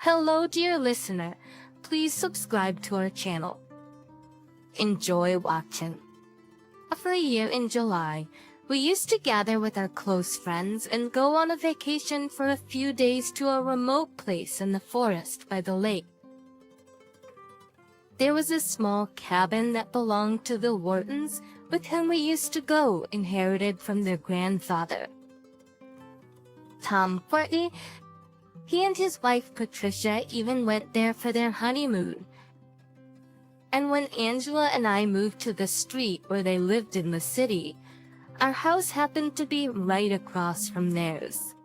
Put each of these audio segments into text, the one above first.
Hello, dear listener. Please subscribe to our channel. Enjoy watching. Every year in July, we used to gather with our close friends and go on a vacation for a few days to a remote place in the forest by the lake. There was a small cabin that belonged to the Whartons with whom we used to go, inherited from their grandfather. Tom Courtney, he and his wife Patricia even went there for their honeymoon. And when Angela and I moved to the street where they lived in the city, our house happened to be right across from theirs.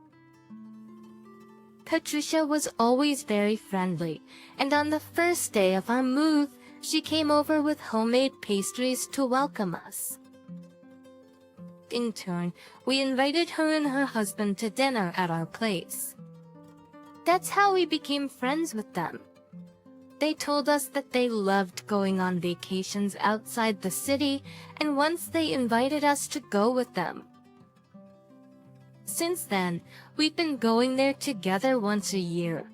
Patricia was always very friendly, and on the first day of our move, she came over with homemade pastries to welcome us. In turn, we invited her and her husband to dinner at our place. That's how we became friends with them. They told us that they loved going on vacations outside the city, and once they invited us to go with them. Since then, we've been going there together once a year.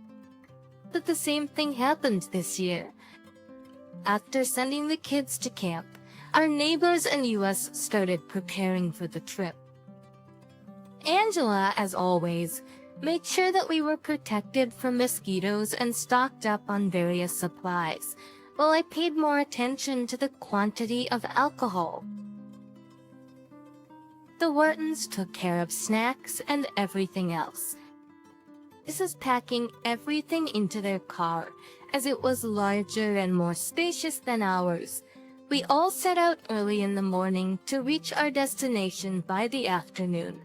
But the same thing happened this year. After sending the kids to camp, our neighbors and us started preparing for the trip. Angela, as always, made sure that we were protected from mosquitoes and stocked up on various supplies, while I paid more attention to the quantity of alcohol. The Whartons took care of snacks and everything else. This is packing everything into their car, as it was larger and more spacious than ours. We all set out early in the morning to reach our destination by the afternoon.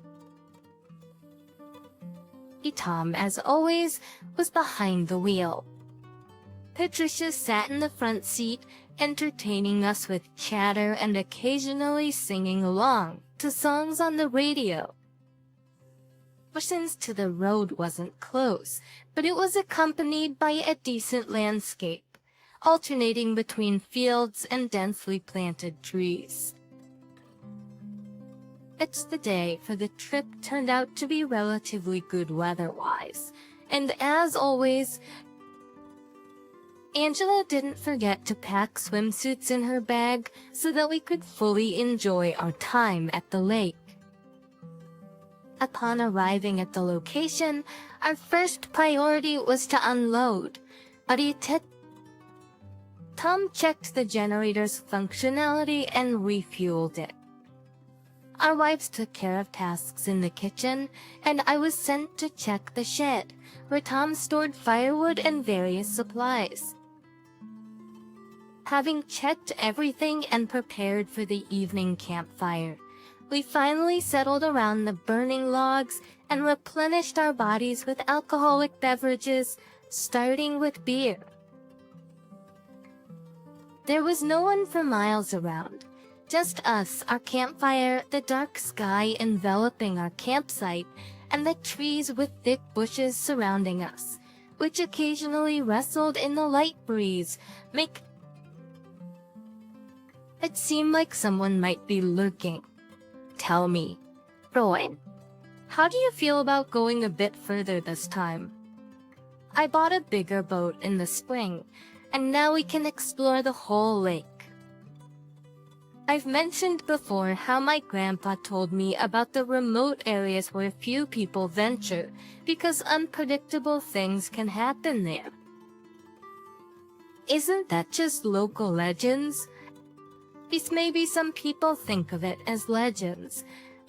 Tom, as always, was behind the wheel. Patricia sat in the front seat, entertaining us with chatter and occasionally singing along to songs on the radio. Distance to the road wasn't close, but it was accompanied by a decent landscape, alternating between fields and densely planted trees. It's the day for the trip turned out to be relatively good weather-wise, and as always, Angela didn't forget to pack swimsuits in her bag so that we could fully enjoy our time at the lake. Upon arriving at the location, our first priority was to unload, but Tom checked the generator's functionality and refueled it. Our wives took care of tasks in the kitchen, and I was sent to check the shed, where Tom stored firewood and various supplies. Having checked everything and prepared for the evening campfire, we finally settled around the burning logs and replenished our bodies with alcoholic beverages, starting with beer. There was no one for miles around. Just us, our campfire, the dark sky enveloping our campsite, and the trees with thick bushes surrounding us, which occasionally rustled in the light breeze, it seemed like someone might be lurking. Tell me, Rowan, how do you feel about going a bit further this time? I bought a bigger boat in the spring, and now we can explore the whole lake. I've mentioned before how my grandpa told me about the remote areas where few people venture because unpredictable things can happen there. Isn't that just local legends? Maybe some people think of it as legends,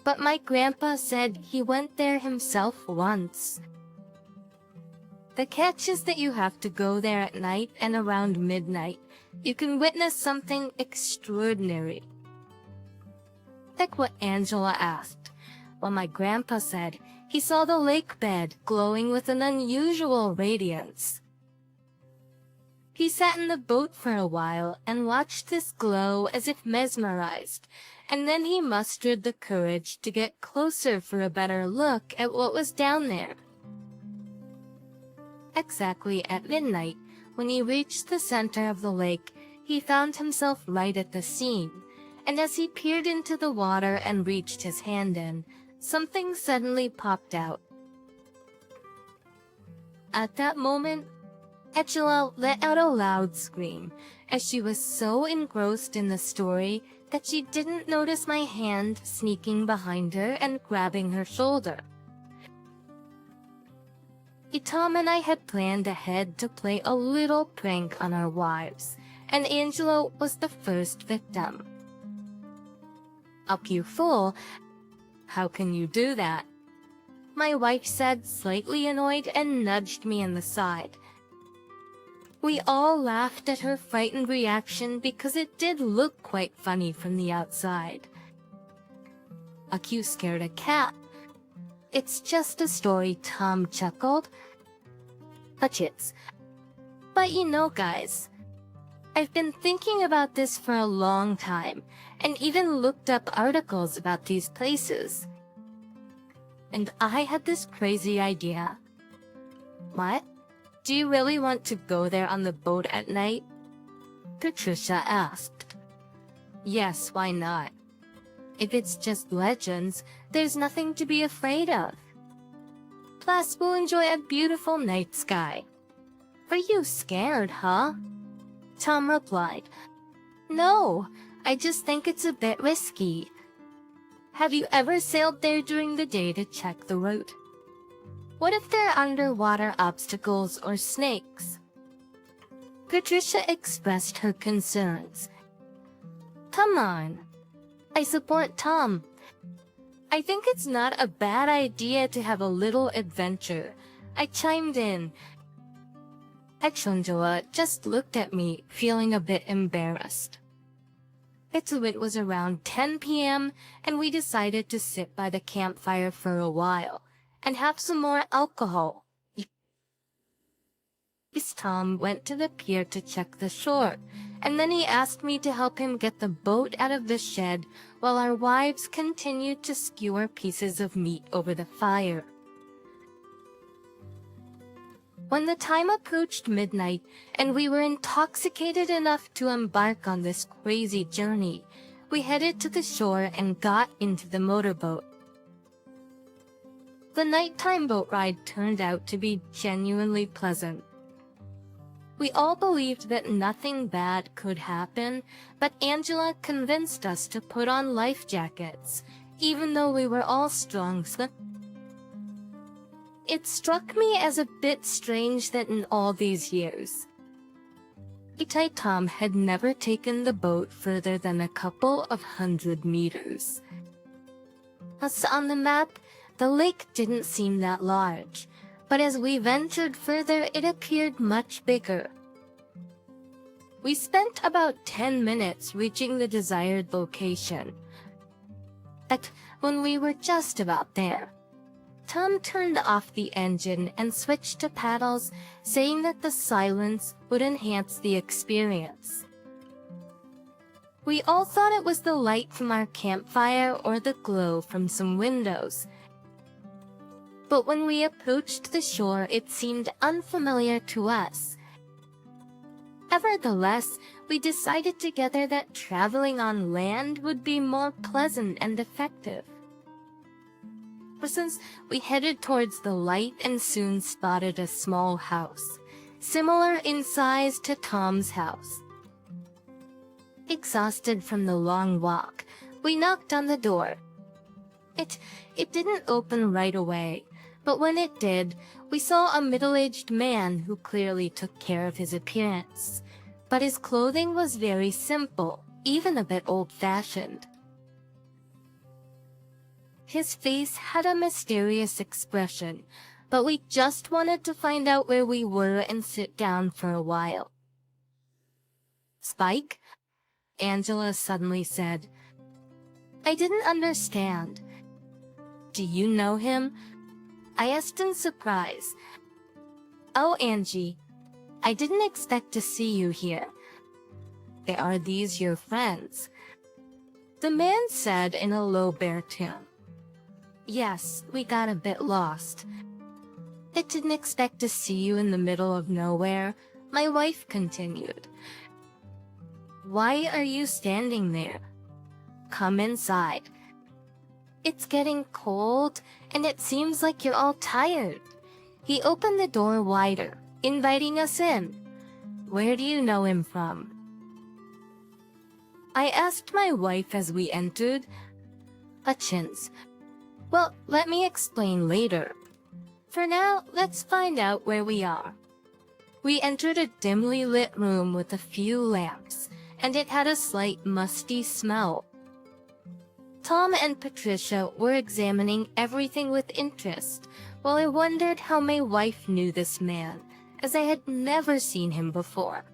but my grandpa said he went there himself once. The catch is that you have to go there at night, and around midnight, you can witness something extraordinary. Like what Angela asked. Well, my grandpa said he saw the lake bed glowing with an unusual radiance. He sat in the boat for a while and watched this glow as if mesmerized, and then he mustered the courage to get closer for a better look at what was down there. Exactly at midnight, when he reached the center of the lake, he found himself right at the scene, and as he peered into the water and reached his hand in, something suddenly popped out. At that moment, Angela let out a loud scream, as she was so engrossed in the story that she didn't notice my hand sneaking behind her and grabbing her shoulder. Tom and I had planned ahead to play a little prank on our wives, and Angela was the first victim. "Up, you fool! How can you do that?" my wife said, slightly annoyed, and nudged me in the side. We all laughed at her frightened reaction because it did look quite funny from the outside. "You scared a cat." "It's just a story," Tom chuckled. But you know, guys, I've been thinking about this for a long time, and even looked up articles about these places. And I had this crazy idea. "What? Do you really want to go there on the boat at night?" Patricia asked. "Yes, why not? If it's just legends, there's nothing to be afraid of. Plus, we'll enjoy a beautiful night sky." "Are you scared, huh?" Tom replied. "No, I just think it's a bit risky." "Have you ever sailed there during the day to check the route? What if there are underwater obstacles or snakes?" Patricia expressed her concerns. "Come on. I support Tom. I think it's not a bad idea to have a little adventure," I chimed in. Angela just looked at me, feeling a bit embarrassed. It was around 10 p.m., and we decided to sit by the campfire for a while and have some more alcohol. Tom went to the pier to check the shore, and then he asked me to help him get the boat out of the shed while our wives continued to skewer pieces of meat over the fire. When the time approached midnight and we were intoxicated enough to embark on this crazy journey, we headed to the shore and got into the motorboat. The nighttime boat ride turned out to be genuinely pleasant. We all believed that nothing bad could happen, but Angela convinced us to put on life jackets, even though we were all strong swimmers. It struck me as a bit strange that in all these years, Tom had never taken the boat further than a couple of 100 meters. As on the map, the lake didn't seem that large, but as we ventured further, it appeared much bigger. We spent about 10 minutes reaching the desired location. But when we were just about there, Tom turned off the engine and switched to paddles, saying that the silence would enhance the experience. We all thought it was the light from our campfire or the glow from some windows. But when we approached the shore, it seemed unfamiliar to us. Nevertheless, we decided together that traveling on land would be more pleasant and effective. Since we headed towards the light and soon spotted a small house, similar in size to Tom's house. Exhausted from the long walk, we knocked on the door. It didn't open right away, but when it did, we saw a middle-aged man who clearly took care of his appearance, but his clothing was very simple, even a bit old-fashioned. His face had a mysterious expression, but we just wanted to find out where we were and sit down for a while. "Spike?" Angela suddenly said. I didn't understand. "Do you know him?" I asked in surprise. "Oh, Angie, I didn't expect to see you here. Are these your friends?" The man said in a low baritone. "Yes, we got a bit lost. I didn't expect to see you in the middle of nowhere," my wife continued. "Why are you standing there? Come inside. It's getting cold, and it seems like you're all tired." He opened the door wider, inviting us in. Where do you know him from? I asked my wife as we entered. Hutchins. Well, let me explain later. For now, let's find out where we are. We entered a dimly lit room with a few lamps, and it had a slight musty smell. Tom and Patricia were examining everything with interest, while I wondered how my wife knew this man, as I had never seen him before.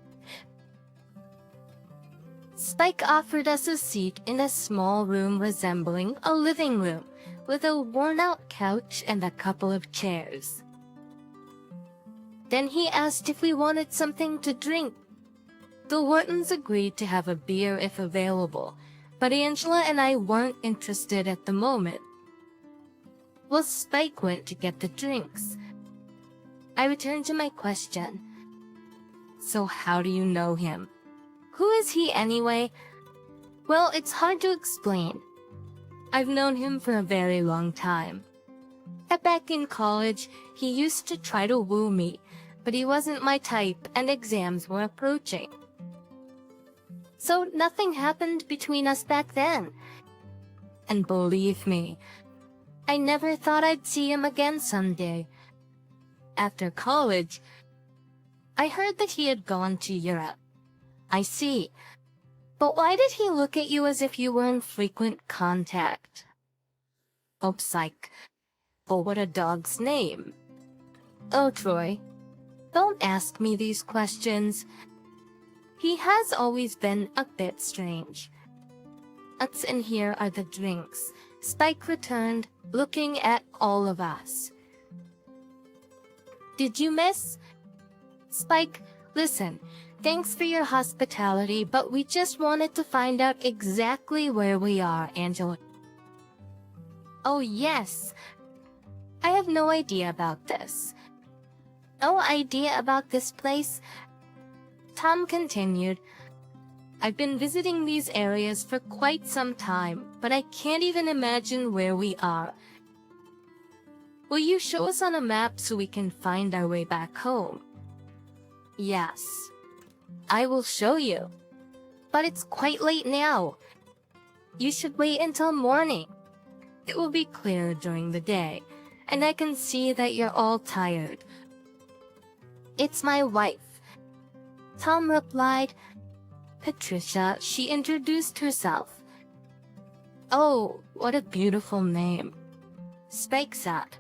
Spike offered us a seat in a small room resembling a living room, with a worn-out couch and a couple of chairs. Then he asked if we wanted something to drink. The Whartons agreed to have a beer if available, but Angela and I weren't interested at the moment. Well, Spike went to get the drinks. I returned to my question. So how do you know him? Who is he anyway? Well, it's hard to explain. I've known him for a very long time. Back in college, he used to try to woo me, but he wasn't my type and exams were approaching. So nothing happened between us back then. And believe me, I never thought I'd see him again someday. After college, I heard that he had gone to Europe. I see. But why did he look at you as if you were in frequent contact? Oh, psych. Oh, what a dog's name. Oh, Troy. Don't ask me these questions. He has always been a bit strange. And here are the drinks. Spike returned, looking at all of us. Did you miss? Spike, listen. Thanks for your hospitality, but we just wanted to find out exactly where we are, Angela. Oh, yes. I have no idea about this. No idea about this place? Tom continued. I've been visiting these areas for quite some time, but I can't even imagine where we are. Will you show us on a map so we can find our way back home? Yes. I will show you. But it's quite late now. You should wait until morning. It will be clear during the day, and I can see that you're all tired. It's my wife. Tom replied. Patricia, she introduced herself. Oh, what a beautiful name. Spike said.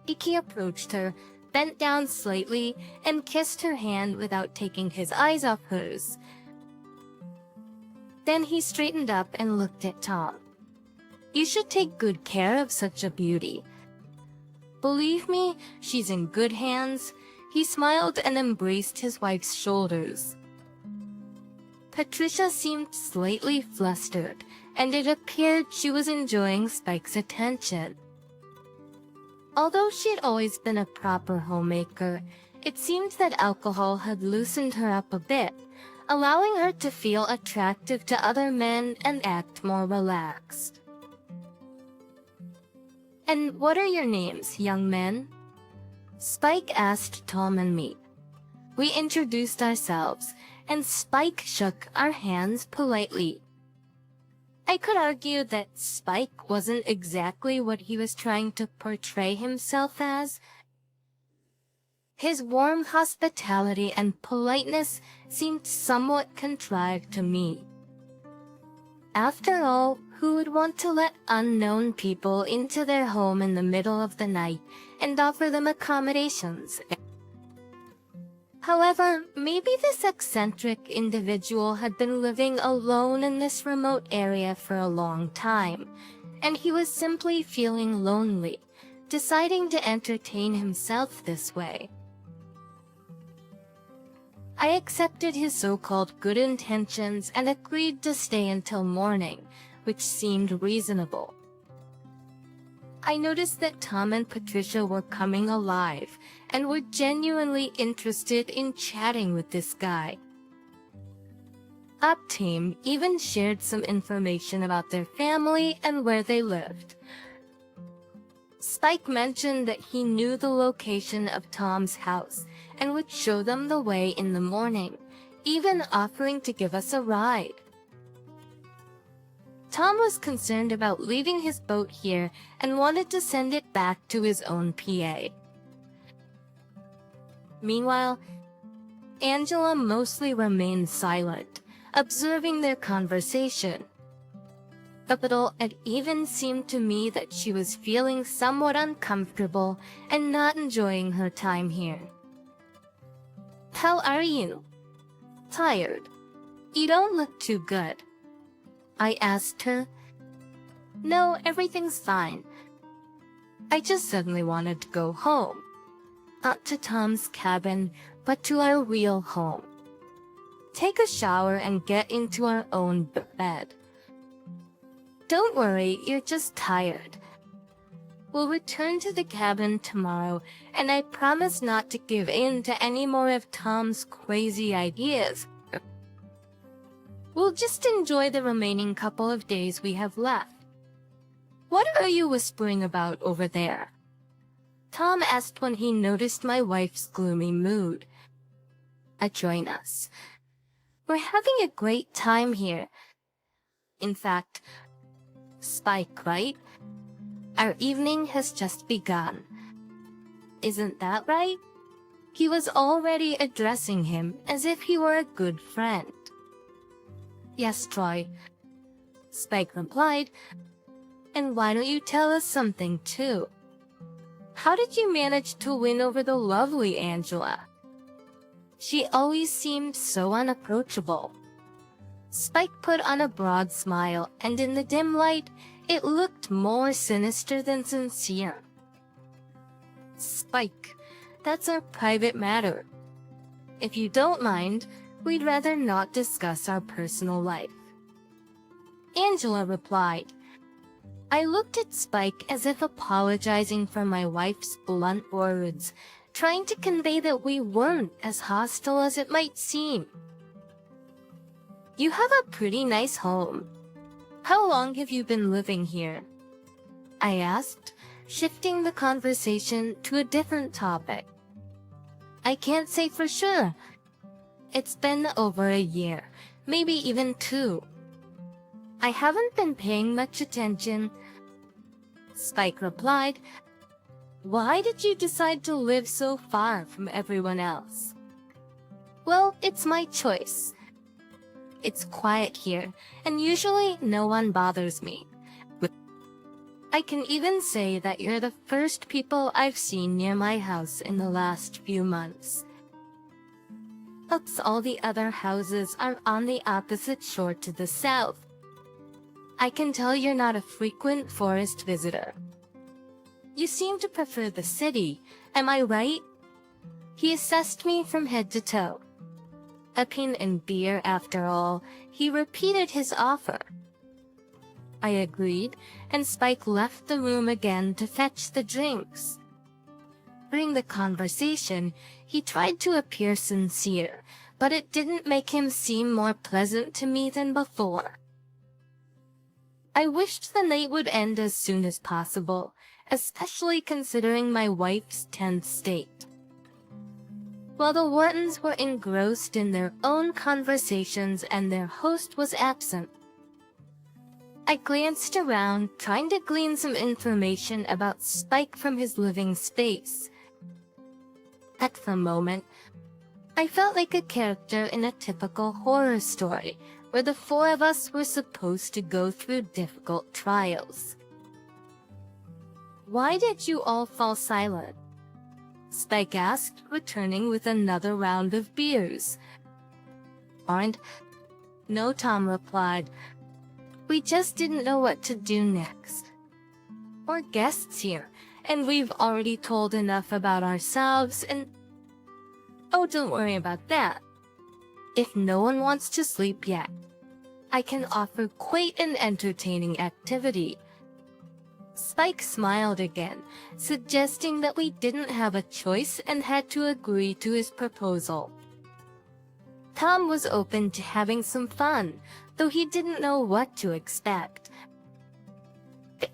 Iki approached her, bent down slightly, and kissed her hand without taking his eyes off hers. Then he straightened up and looked at Tom. You should take good care of such a beauty. Believe me, she's in good hands. He smiled and embraced his wife's shoulders. Patricia seemed slightly flustered, and it appeared she was enjoying Spike's attention. Although she'd always been a proper homemaker, it seemed that alcohol had loosened her up a bit, allowing her to feel attractive to other men and act more relaxed. And what are your names, young men? Spike asked Tom and me. We introduced ourselves, and Spike shook our hands politely. I could argue that Spike wasn't exactly what he was trying to portray himself as. His warm hospitality and politeness seemed somewhat contrived to me. After all, who would want to let unknown people into their home in the middle of the night and offer them accommodations? However, maybe this eccentric individual had been living alone in this remote area for a long time, and he was simply feeling lonely, deciding to entertain himself this way. I accepted his so-called good intentions and agreed to stay until morning, which seemed reasonable. I noticed that Tom and Patricia were coming alive and were genuinely interested in chatting with this guy. Up team even shared some information about their family and where they lived. Spike mentioned that he knew the location of Tom's house and would show them the way in the morning, even offering to give us a ride. Tom was concerned about leaving his boat here and wanted to send it back to his own PA. Meanwhile, Angela mostly remained silent, observing their conversation. But it even seemed to me that she was feeling somewhat uncomfortable and not enjoying her time here. "How are you? Tired? You don't look too good," I asked her. "No, everything's fine. I just suddenly wanted to go home. Not to Tom's cabin, but to our real home. Take a shower and get into our own bed. Don't worry, you're just tired. We'll return to the cabin tomorrow, and I promise not to give in to any more of Tom's crazy ideas. We'll just enjoy the remaining couple of days we have left." "What are you whispering about over there?" Tom asked when he noticed my wife's gloomy mood. "Join us. We're having a great time here. In fact, Spike, right? Our evening has just begun. Isn't that right?" He was already addressing him as if he were a good friend. "Yes, Troy," Spike replied. "And why don't you tell us something, too? How did you manage to win over the lovely Angela? She always seemed so unapproachable." Spike put on a broad smile, and in the dim light, it looked more sinister than sincere. "Spike, that's our private matter. If you don't mind, we'd rather not discuss our personal life," Angela replied. I looked at Spike as if apologizing for my wife's blunt words, trying to convey that we weren't as hostile as it might seem. "You have a pretty nice home. How long have you been living here?" I asked, shifting the conversation to a different topic. "I can't say for sure. It's been over a year, maybe even 2. I haven't been paying much attention," Spike replied. "Why did you decide to live so far from everyone else?" "Well, it's my choice. It's quiet here, and usually no one bothers me. I can even say that you're the first people I've seen near my house in the last few months. Plus, all the other houses are on the opposite shore to the south. I can tell you're not a frequent forest visitor. You seem to prefer the city, am I right?" He assessed me from head to toe. A pin and beer, after all, he repeated his offer. I agreed, and Spike left the room again to fetch the drinks. During the conversation, he tried to appear sincere, but it didn't make him seem more pleasant to me than before. I wished the night would end as soon as possible, especially considering my wife's tense state. While the Whartons were engrossed in their own conversations and their host was absent, I glanced around, trying to glean some information about Spike from his living space. At the moment, I felt like a character in a typical horror story, where the 4 of us were supposed to go through difficult trials. "Why did you all fall silent?" Spike asked, returning with another round of beers. "No," Tom replied. "We just didn't know what to do next. We're guests here, and we've already told enough about ourselves and—" "Oh, don't worry about that. If no one wants to sleep yet, I can offer quite an entertaining activity." Spike smiled again, suggesting that we didn't have a choice and had to agree to his proposal. Tom was open to having some fun, though he didn't know what to expect.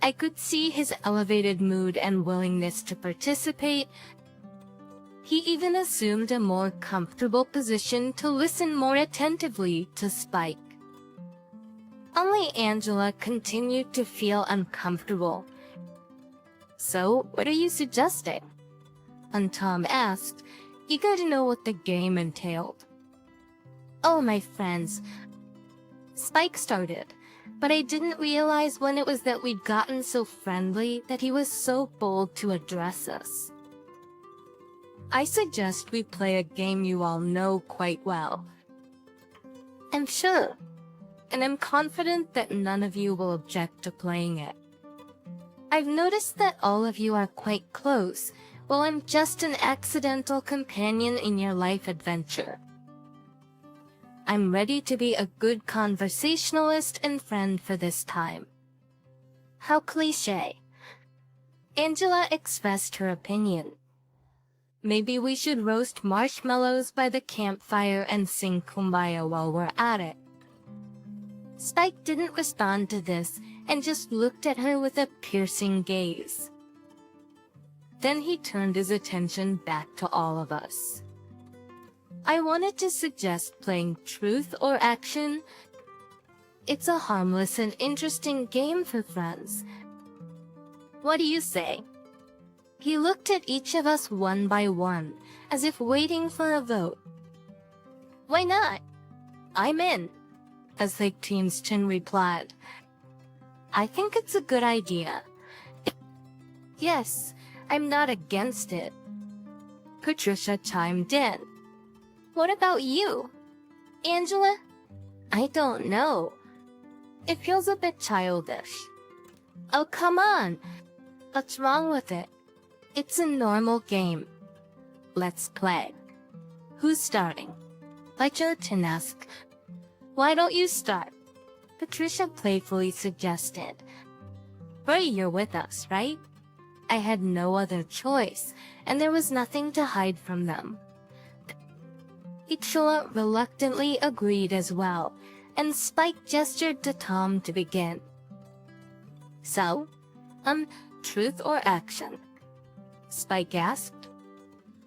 I could see his elevated mood and willingness to participate. He even assumed a more comfortable position to listen more attentively to Spike. Only Angela continued to feel uncomfortable. "So, what are you suggesting?" and Tom asked, eager to know what the game entailed. "Oh, my friends," Spike started, but I didn't realize when it was that we'd gotten so friendly that he was so bold to address us. "I suggest we play a game you all know quite well. I'm sure, and I'm confident that none of you will object to playing it. I've noticed that all of you are quite close, while I'm just an accidental companion in your life adventure. I'm ready to be a good conversationalist and friend for this time." How cliché. Angela expressed her opinion. "Maybe we should roast marshmallows by the campfire and sing Kumbaya while we're at it." Spike didn't respond to this and just looked at her with a piercing gaze. Then he turned his attention back to all of us. "I wanted to suggest playing Truth or Action. It's a harmless and interesting game for friends. What do you say?" He looked at each of us one by one, as if waiting for a vote. "Why not? I'm in," as the team's chin replied. "I think it's a good idea." "Yes, I'm not against it." Patricia chimed in. "What about you, Angela?" "I don't know. It feels a bit childish." "Oh, come on. What's wrong with it? It's a normal game. Let's play." "Who's starting?" Baichotin asked. "Why don't you start?" Patricia playfully suggested. "Bray, you're with us, right?" I had no other choice, and there was nothing to hide from them. Ichula reluctantly agreed as well, and Spike gestured to Tom to begin. "So, Truth or Action?" Spike asked.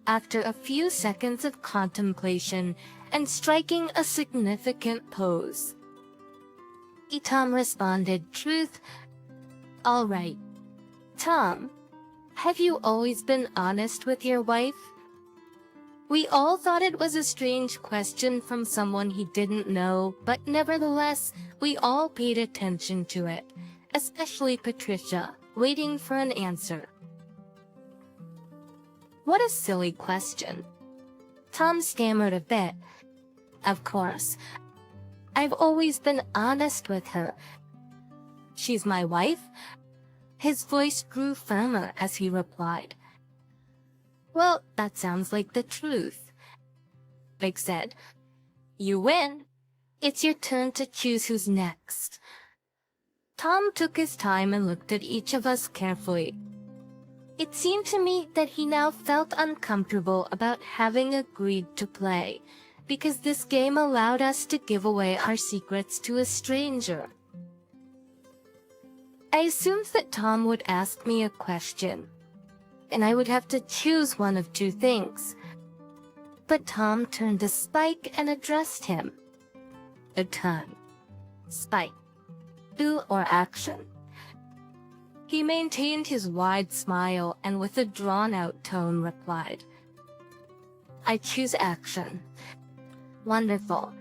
After a few seconds of contemplation and striking a significant pose, Tom responded, "Truth." "All right. Tom, have you always been honest with your wife?" We all thought it was a strange question from someone he didn't know, but nevertheless, we all paid attention to it, especially Patricia, waiting for an answer. "What a silly question." Tom stammered a bit. "Of course. I've always been honest with her. She's my wife." His voice grew firmer as he replied. "Well, that sounds like the truth." Big said, "You win. It's your turn to choose who's next." Tom took his time and looked at each of us carefully. It seemed to me that he now felt uncomfortable about having agreed to play, because this game allowed us to give away our secrets to a stranger. I assumed that Tom would ask me a question, and I would have to choose one of two things. But Tom turned to Spike and addressed him. A turn. "Spike, do or action?" He maintained his wide smile and with a drawn-out tone replied, "I choose action." "Wonderful.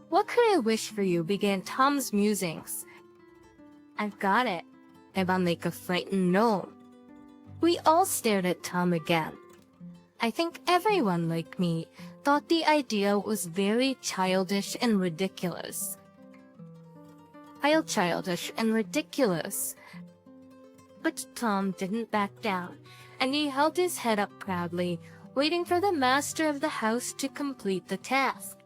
What could I wish for you?" began Tom's musings. "I've got it. I'll make a frightened gnome." We all stared at Tom again. I think everyone like me thought the idea was very childish and ridiculous. Childish and ridiculous. But Tom didn't back down, and he held his head up proudly, waiting for the master of the house to complete the task.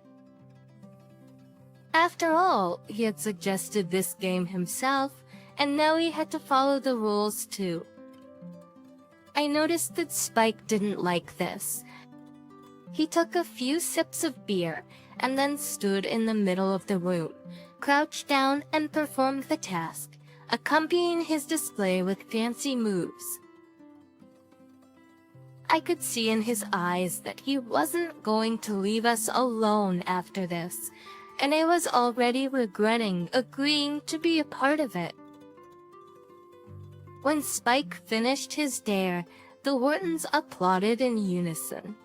After all, he had suggested this game himself, and now he had to follow the rules too. I noticed that Spike didn't like this. He took a few sips of beer and then stood in the middle of the room, crouched down and performed the task, accompanying his display with fancy moves. I could see in his eyes that he wasn't going to leave us alone after this, and I was already regretting agreeing to be a part of it. When Spike finished his dare, the Whartons applauded in unison.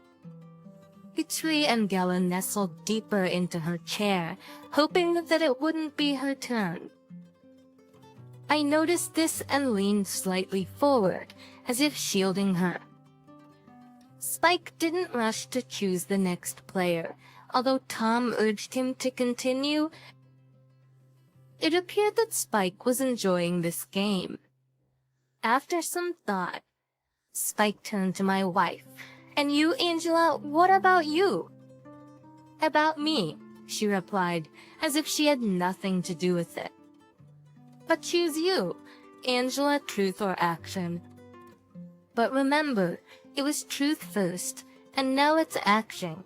Petrie and Gella nestled deeper into her chair, hoping that it wouldn't be her turn. I noticed this and leaned slightly forward, as if shielding her. Spike didn't rush to choose the next player, although Tom urged him to continue. It appeared that Spike was enjoying this game. After some thought, Spike turned to my wife. "And you, Angela, what about you?" "About me," she replied, as if she had nothing to do with it. "But choose you, Angela, truth or action." But remember, it was truth first, and now it's action.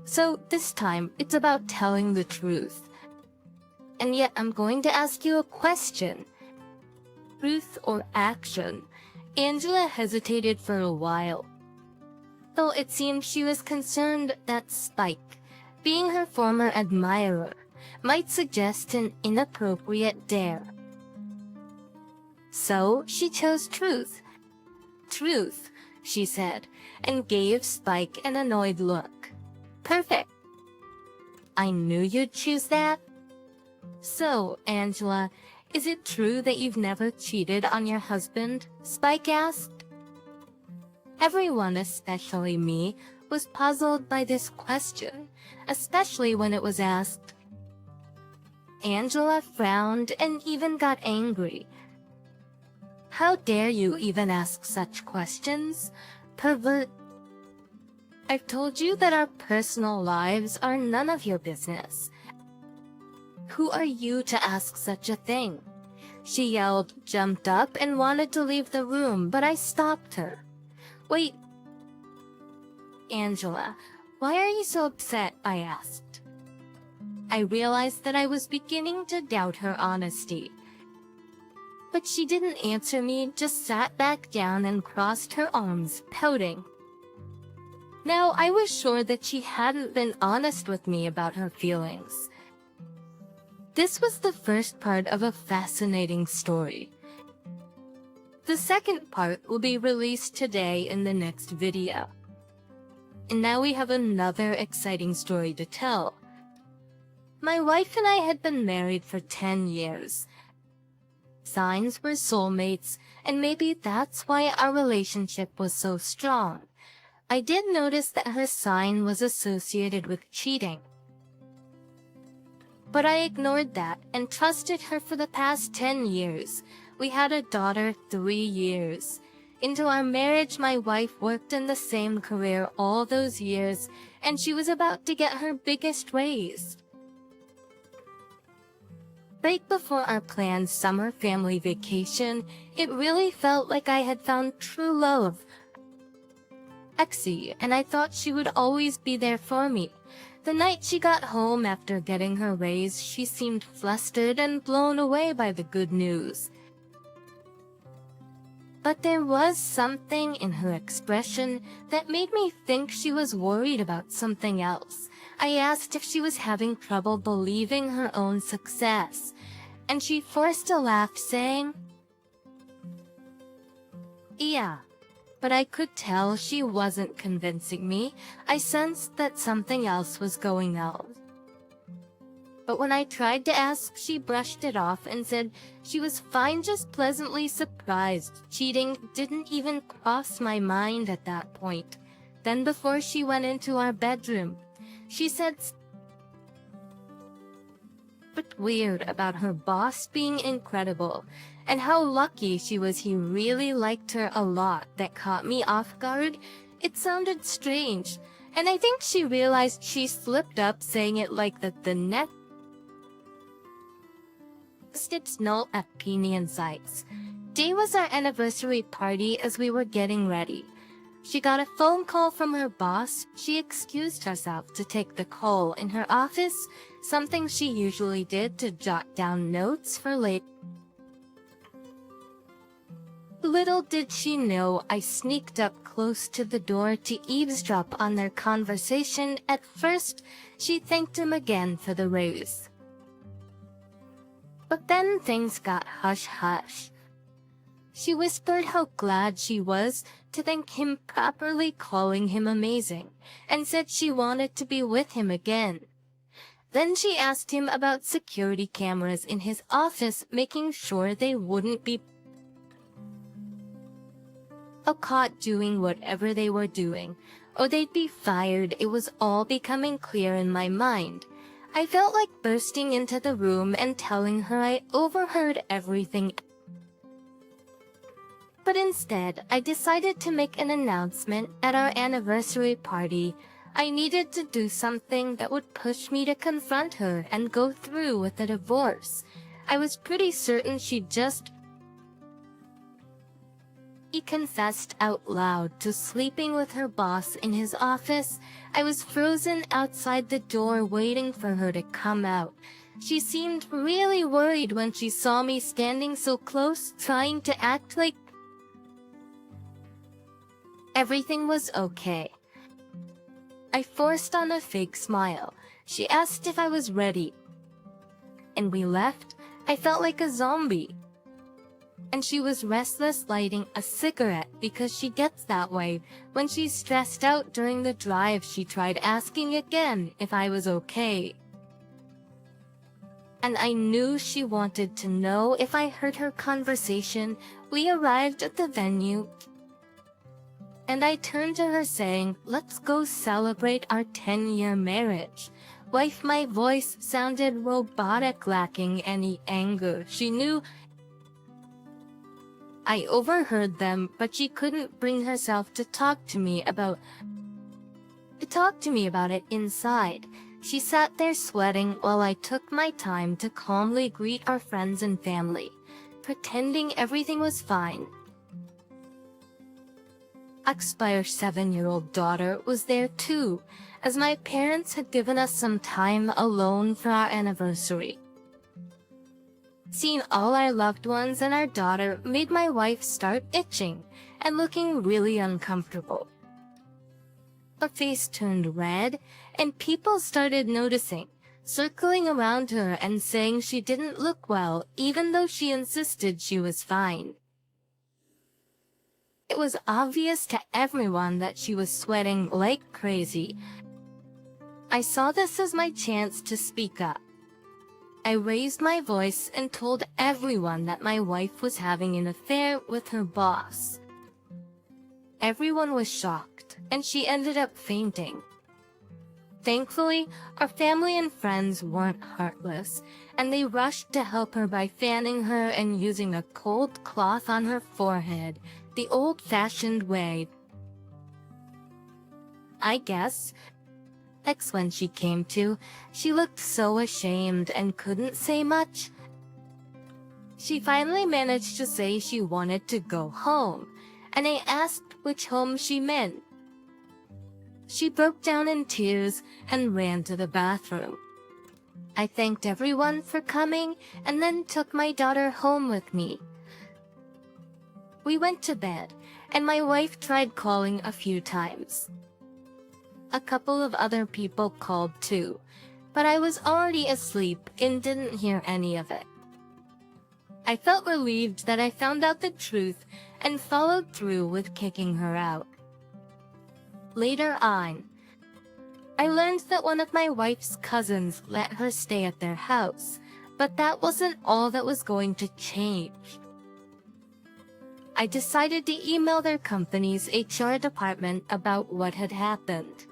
So this time, it's about telling the truth. And yet I'm going to ask you a question. Truth or action? Angela hesitated for a while, though it seemed she was concerned that Spike, being her former admirer, might suggest an inappropriate dare. So she chose truth. "Truth," she said, and gave Spike an annoyed look. "Perfect. I knew you'd choose that." "So, Angela, is it true that you've never cheated on your husband?" Spike asked. Everyone, especially me, was puzzled by this question, especially when it was asked. Angela frowned and even got angry. "How dare you even ask such questions? Pervert. I've told you that our personal lives are none of your business. Who are you to ask such a thing?" She yelled, jumped up, and wanted to leave the room, but I stopped her. "Wait, Angela, why are you so upset?" I asked. I realized that I was beginning to doubt her honesty. But she didn't answer me, just sat back down and crossed her arms, pouting. Now, I was sure that she hadn't been honest with me about her feelings. This was the first part of a fascinating story. The second part will be released today in the next video. And now we have another exciting story to tell. My wife and I had been married for 10 years. Signs were soulmates, and maybe that's why our relationship was so strong. I did notice that her sign was associated with cheating. But I ignored that and trusted her for the past 10 years. We had a daughter 3 years. Into our marriage, my wife worked in the same career all those years, and she was about to get her biggest raise. Right before our planned summer family vacation, it really felt like I had found true love. Exie, and I thought she would always be there for me. The night she got home after getting her raise, she seemed flustered and blown away by the good news. But there was something in her expression that made me think she was worried about something else. I asked if she was having trouble believing her own success, and she forced a laugh, saying, "Yeah." But I could tell she wasn't convincing me. I sensed that something else was going on. But when I tried to ask, she brushed it off and said she was fine, just pleasantly surprised. Cheating didn't even cross my mind at that point. Then before she went into our bedroom, she said but weird about her boss being incredible, and how lucky she was he really liked her a lot. That caught me off guard. It sounded strange, and I think she realized she slipped up saying it like that the next it's no opinion sites. Day was our anniversary party as we were getting ready. She got a phone call from her boss. She excused herself to take the call in her office, something she usually did to jot down notes for later. Little did she know I sneaked up close to the door to eavesdrop on their conversation. At first, she thanked him again for the raise. But then things got hush-hush. She whispered how glad she was to thank him properly, calling him amazing, and said she wanted to be with him again. Then she asked him about security cameras in his office, making sure they wouldn't be caught doing whatever they were doing, or they'd be fired. It was all becoming clear in my mind. I felt like bursting into the room and telling her I overheard everything. But instead, I decided to make an announcement at our anniversary party. I needed to do something that would push me to confront her and go through with the divorce. I was pretty certain she'd just... He confessed out loud to sleeping with her boss in his office. I was frozen outside the door waiting for her to come out. She seemed really worried when she saw me standing so close, trying to act like everything was okay. I forced on a fake smile. She asked if I was ready, and we left. I felt like a zombie. And she was restless, lighting a cigarette because she gets that way. When she's stressed out during the drive, she tried asking again if I was okay. And I knew she wanted to know if I heard her conversation. We arrived at the venue, and I turned to her saying, "Let's go celebrate our 10-year marriage." Wife, my voice sounded robotic, lacking any anger. She knew I overheard them, but she couldn't bring herself to talk to me about it inside. She sat there sweating while I took my time to calmly greet our friends and family, pretending everything was fine. Our 7-year-old daughter was there too, as my parents had given us some time alone for our anniversary. Seeing all our loved ones and our daughter made my wife start itching and looking really uncomfortable. Her face turned red, and people started noticing, circling around her and saying she didn't look well, even though she insisted she was fine. It was obvious to everyone that she was sweating like crazy. I saw this as my chance to speak up. I raised my voice and told everyone that my wife was having an affair with her boss. Everyone was shocked, and she ended up fainting. Thankfully, our family and friends weren't heartless, and they rushed to help her by fanning her and using a cold cloth on her forehead, the old-fashioned way. I guess. When she came to, she looked so ashamed and couldn't say much. She finally managed to say she wanted to go home, and I asked which home she meant. She broke down in tears and ran to the bathroom. I thanked everyone for coming and then took my daughter home with me. We went to bed, and my wife tried calling a few times. A couple of other people called too, but I was already asleep and didn't hear any of it. I felt relieved that I found out the truth and followed through with kicking her out. Later on, I learned that one of my wife's cousins let her stay at their house, but that wasn't all that was going to change. I decided to email their company's HR department about what had happened.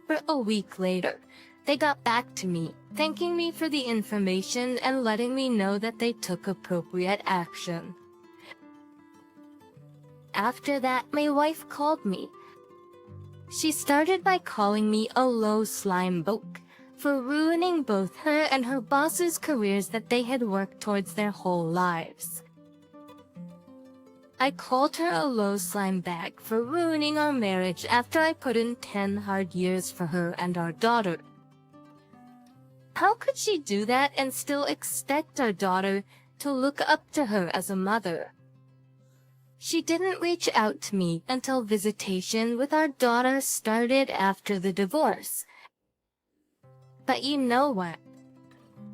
For a week later, they got back to me, thanking me for the information and letting me know that they took appropriate action. After that, my wife called me. She started by calling me a low slime book for ruining both her and her boss's careers that they had worked towards their whole lives. I called her a low slime bag for ruining our marriage after I put in 10 hard years for her and our daughter. How could she do that and still expect our daughter to look up to her as a mother? She didn't reach out to me until visitation with our daughter started after the divorce. But you know what?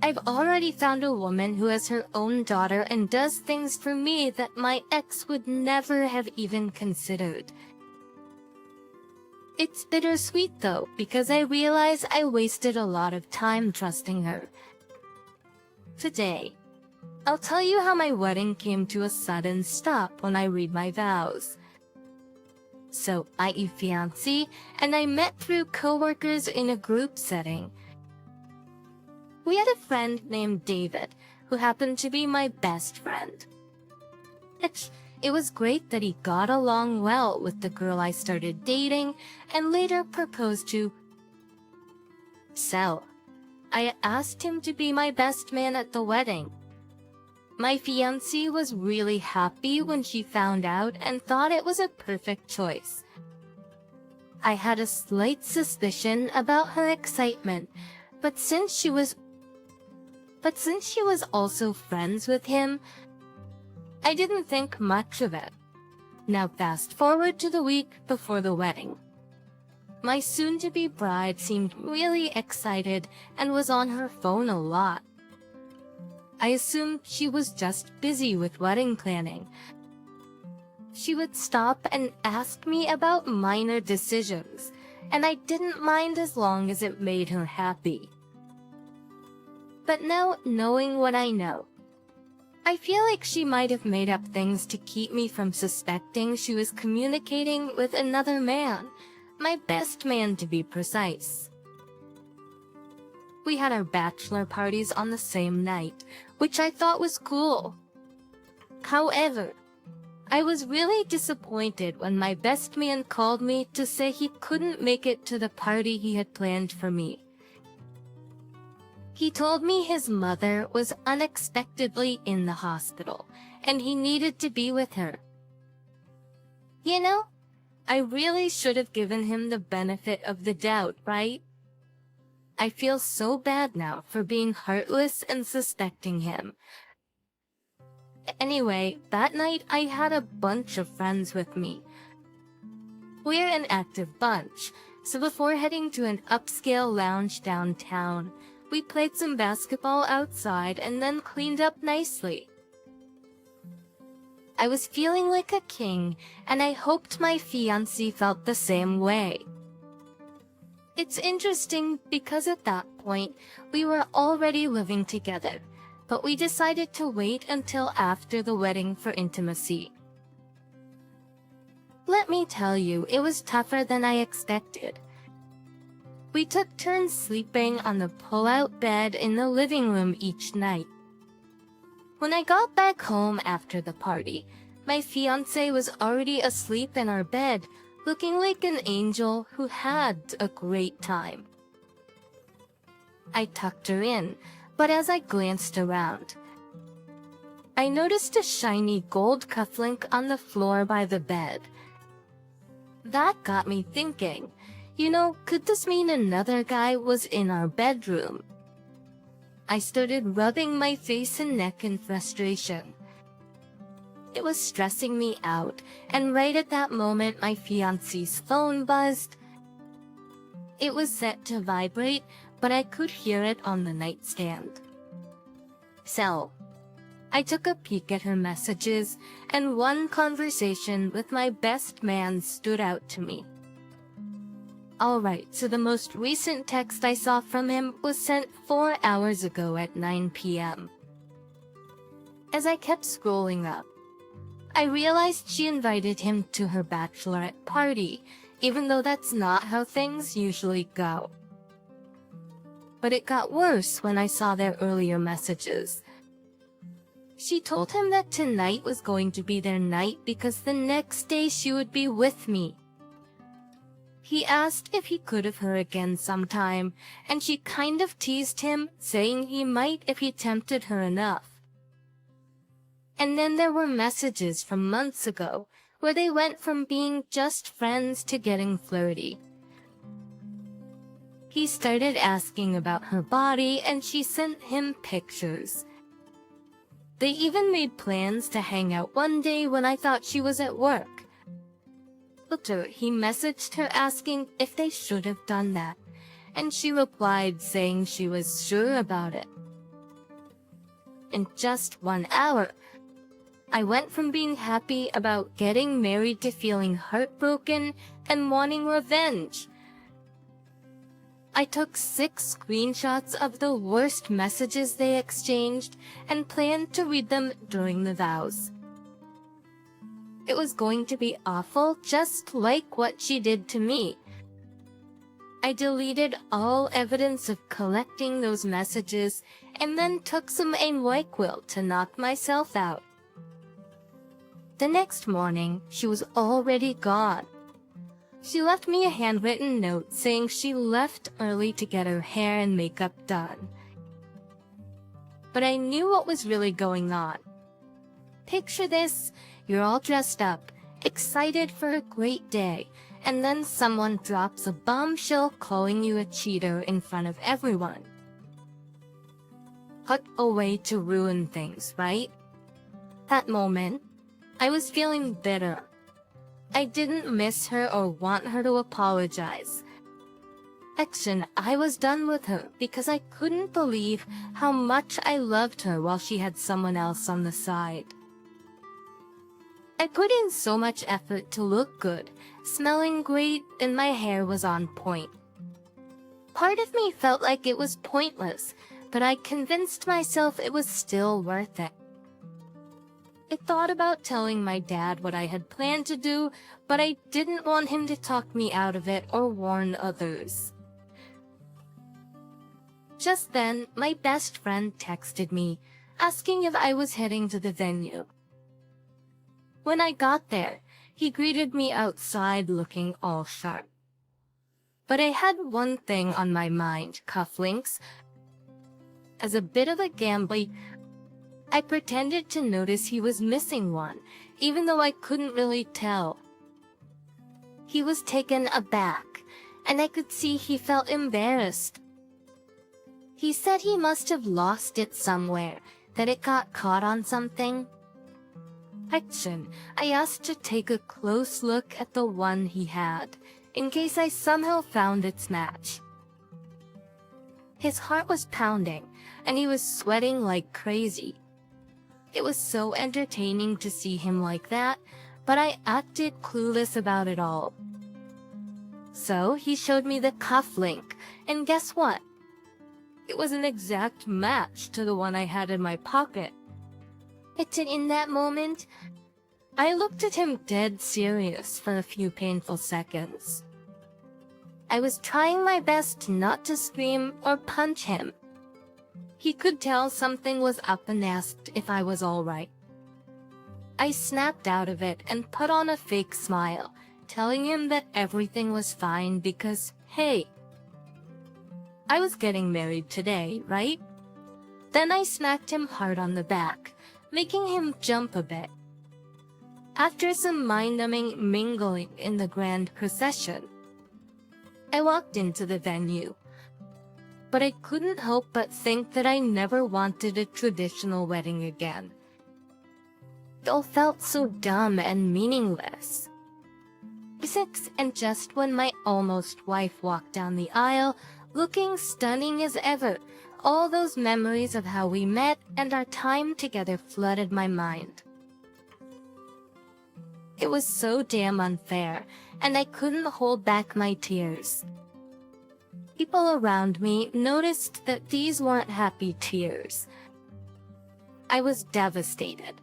I've already found a woman who has her own daughter and does things for me that my ex would never have even considered. It's bittersweet though, because I realize I wasted a lot of time trusting her. Today, I'll tell you how my wedding came to a sudden stop when I read my vows. So, I.e. fiancé, and I met through coworkers in a group setting. We had a friend named David, who happened to be my best friend. It was great that he got along well with the girl I started dating and later proposed to. So, I asked him to be my best man at the wedding. My fiancée was really happy when she found out and thought it was a perfect choice. I had a slight suspicion about her excitement, but since she was also friends with him, I didn't think much of it. Now fast forward to the week before the wedding. My soon-to-be bride seemed really excited and was on her phone a lot. I assumed she was just busy with wedding planning. She would stop and ask me about minor decisions, and I didn't mind as long as it made her happy. But now, knowing what I know, I feel like she might have made up things to keep me from suspecting she was communicating with another man, my best man to be precise. We had our bachelor parties on the same night, which I thought was cool. However, I was really disappointed when my best man called me to say he couldn't make it to the party he had planned for me. He told me his mother was unexpectedly in the hospital, and he needed to be with her. You know, I really should have given him the benefit of the doubt, right? I feel so bad now for being heartless and suspecting him. Anyway, that night I had a bunch of friends with me. We're an active bunch, so before heading to an upscale lounge downtown, we played some basketball outside and then cleaned up nicely. I was feeling like a king, and I hoped my fiancé felt the same way. It's interesting because at that point, we were already living together, but we decided to wait until after the wedding for intimacy. Let me tell you, it was tougher than I expected. We took turns sleeping on the pull-out bed in the living room each night. When I got back home after the party, my fiancé was already asleep in our bed, looking like an angel who had a great time. I tucked her in, but as I glanced around, I noticed a shiny gold cufflink on the floor by the bed. That got me thinking, could this mean another guy was in our bedroom? I started rubbing my face and neck in frustration. It was stressing me out, and right at that moment my fiancé's phone buzzed. It was set to vibrate, but I could hear it on the nightstand. So, I took a peek at her messages, and one conversation with my best man stood out to me. Alright, so the most recent text I saw from him was sent 4 hours ago at 9 p.m. As I kept scrolling up, I realized she invited him to her bachelorette party, even though that's not how things usually go. But it got worse when I saw their earlier messages. She told him that tonight was going to be their night because the next day she would be with me. He asked if he could have her again sometime, and she kind of teased him, saying he might if he tempted her enough. And then there were messages from months ago, where they went from being just friends to getting flirty. He started asking about her body, and she sent him pictures. They even made plans to hang out one day when I thought she was at work. Later, he messaged her asking if they should have done that, and she replied saying she was sure about it. In just 1 hour, I went from being happy about getting married to feeling heartbroken and wanting revenge. I took 6 screenshots of the worst messages they exchanged and planned to read them during the vows. It was going to be awful, just like what she did to me. I deleted all evidence of collecting those messages and then took some NyQuil to knock myself out. The next morning, she was already gone. She left me a handwritten note saying she left early to get her hair and makeup done. But I knew what was really going on. Picture this, you're all dressed up, excited for a great day, and then someone drops a bombshell calling you a cheater in front of everyone. What a way to ruin things, right? That moment, I was feeling bitter. I didn't miss her or want her to apologize. I was done with her because I couldn't believe how much I loved her while she had someone else on the side. I put in so much effort to look good, smelling great, and my hair was on point. Part of me felt like it was pointless, but I convinced myself it was still worth it. I thought about telling my dad what I had planned to do, but I didn't want him to talk me out of it or warn others. Just then, my best friend texted me, asking if I was heading to the venue. When I got there, he greeted me outside looking all sharp. But I had one thing on my mind, cufflinks. As a bit of a gambler, I pretended to notice he was missing one, even though I couldn't really tell. He was taken aback, and I could see he felt embarrassed. He said he must have lost it somewhere, that it got caught on something. I asked to take a close look at the one he had, in case I somehow found its match. His heart was pounding, and he was sweating like crazy. It was so entertaining to see him like that, but I acted clueless about it all. So he showed me the cufflink, and guess what? It was an exact match to the one I had in my pocket. In that moment, I looked at him dead serious for a few painful seconds. I was trying my best not to scream or punch him. He could tell something was up and asked if I was all right. I snapped out of it and put on a fake smile, telling him that everything was fine because, hey, I was getting married today, right? Then I smacked him hard on the back, making him jump a bit. After some mind-numbing mingling in the grand procession, I walked into the venue. But I couldn't help but think that I never wanted a traditional wedding again. It all felt so dumb and meaningless. And just when my almost wife walked down the aisle, looking stunning as ever, all those memories of how we met and our time together flooded my mind. It was so damn unfair, and I couldn't hold back my tears. People around me noticed that these weren't happy tears. I was devastated.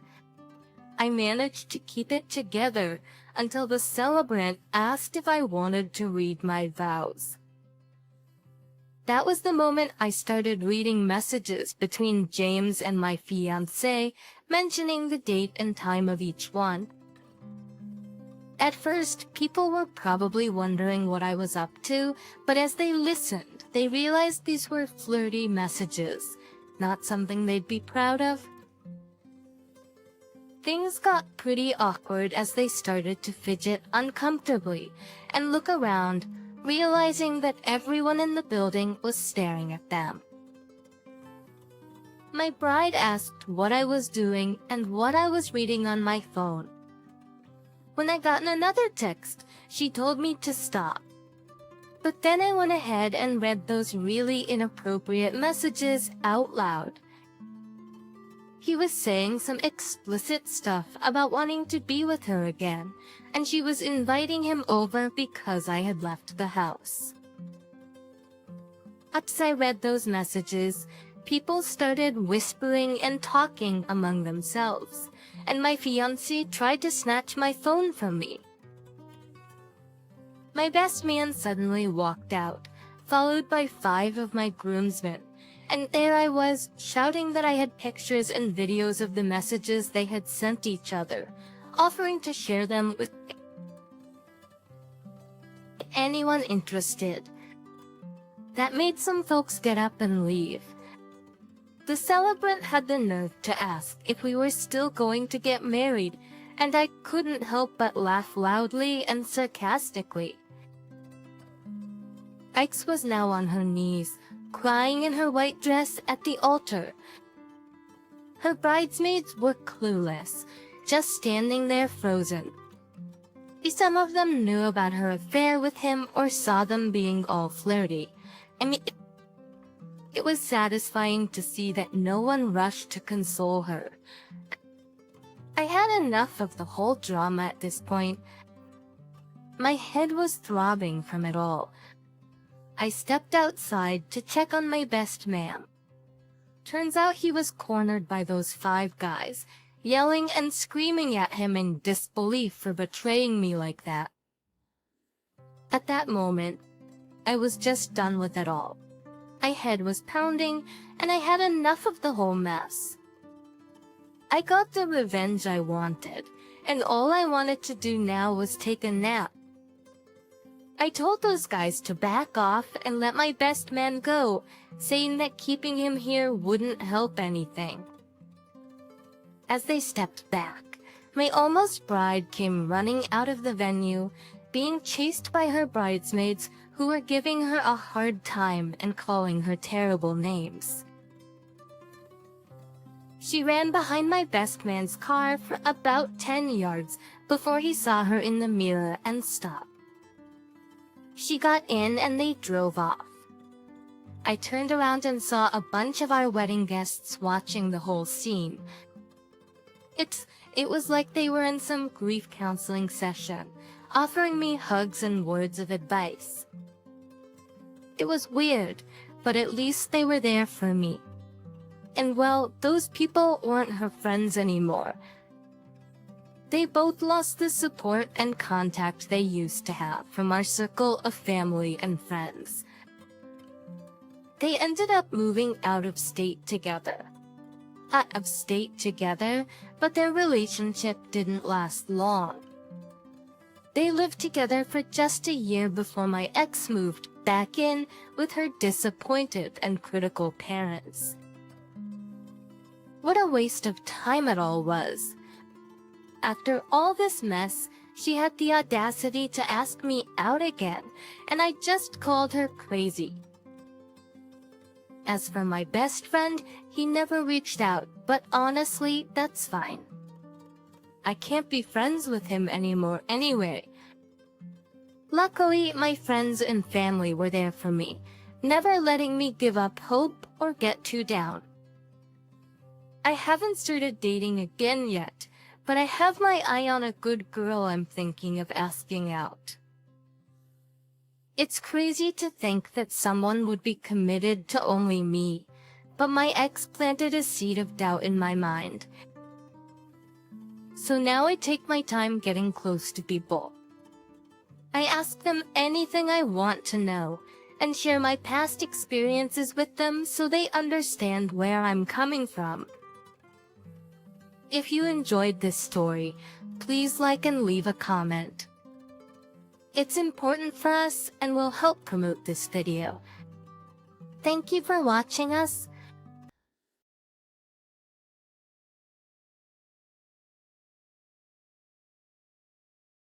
I managed to keep it together until the celebrant asked if I wanted to read my vows. That was the moment I started reading messages between James and my fiancé, mentioning the date and time of each one. At first, people were probably wondering what I was up to, but as they listened, they realized these were flirty messages, not something they'd be proud of. Things got pretty awkward as they started to fidget uncomfortably and look around, realizing that everyone in the building was staring at them. My bride asked what I was doing and what I was reading on my phone. When I got another text, she told me to stop. But then I went ahead and read those really inappropriate messages out loud. He was saying some explicit stuff about wanting to be with her again, and she was inviting him over because I had left the house. As I read those messages, people started whispering and talking among themselves, and my fiancé tried to snatch my phone from me. My best man suddenly walked out, followed by 5 of my groomsmen, and there I was, shouting that I had pictures and videos of the messages they had sent each other, offering to share them with anyone interested. That made some folks get up and leave. The celebrant had the nerve to ask if we were still going to get married, and I couldn't help but laugh loudly and sarcastically. Ix was now on her knees, crying in her white dress at the altar. Her bridesmaids were clueless, just standing there frozen. Some of them knew about her affair with him or saw them being all flirty. It was satisfying to see that no one rushed to console her. I had enough of the whole drama at this point. My head was throbbing from it all. I stepped outside to check on my best man. Turns out he was cornered by those 5 guys, yelling and screaming at him in disbelief for betraying me like that. At that moment, I was just done with it all. My head was pounding, and I had enough of the whole mess. I got the revenge I wanted, and all I wanted to do now was take a nap. I told those guys to back off and let my best man go, saying that keeping him here wouldn't help anything. As they stepped back, my almost bride came running out of the venue, being chased by her bridesmaids who were giving her a hard time and calling her terrible names. She ran behind my best man's car for about 10 yards before he saw her in the mirror and stopped. She got in and they drove off. I turned around and saw a bunch of our wedding guests watching the whole scene. It was like they were in some grief counseling session, offering me hugs and words of advice. It was weird, but at least they were there for me. And well, those people weren't her friends anymore. They both lost the support and contact they used to have from our circle of family and friends. They ended up moving out of state together. But their relationship didn't last long. They lived together for just a year before my ex moved back in with her disappointed and critical parents. What a waste of time it all was. After all this mess, she had the audacity to ask me out again, and I just called her crazy. As for my best friend, he never reached out, but honestly, that's fine. I can't be friends with him anymore anyway. Luckily, my friends and family were there for me, never letting me give up hope or get too down. I haven't started dating again yet, but I have my eye on a good girl I'm thinking of asking out. It's crazy to think that someone would be committed to only me, but my ex planted a seed of doubt in my mind. So now I take my time getting close to people. I ask them anything I want to know, and share my past experiences with them so they understand where I'm coming from. If you enjoyed this story, please like and leave a comment. It's important for us and will help promote this video. Thank you for watching us.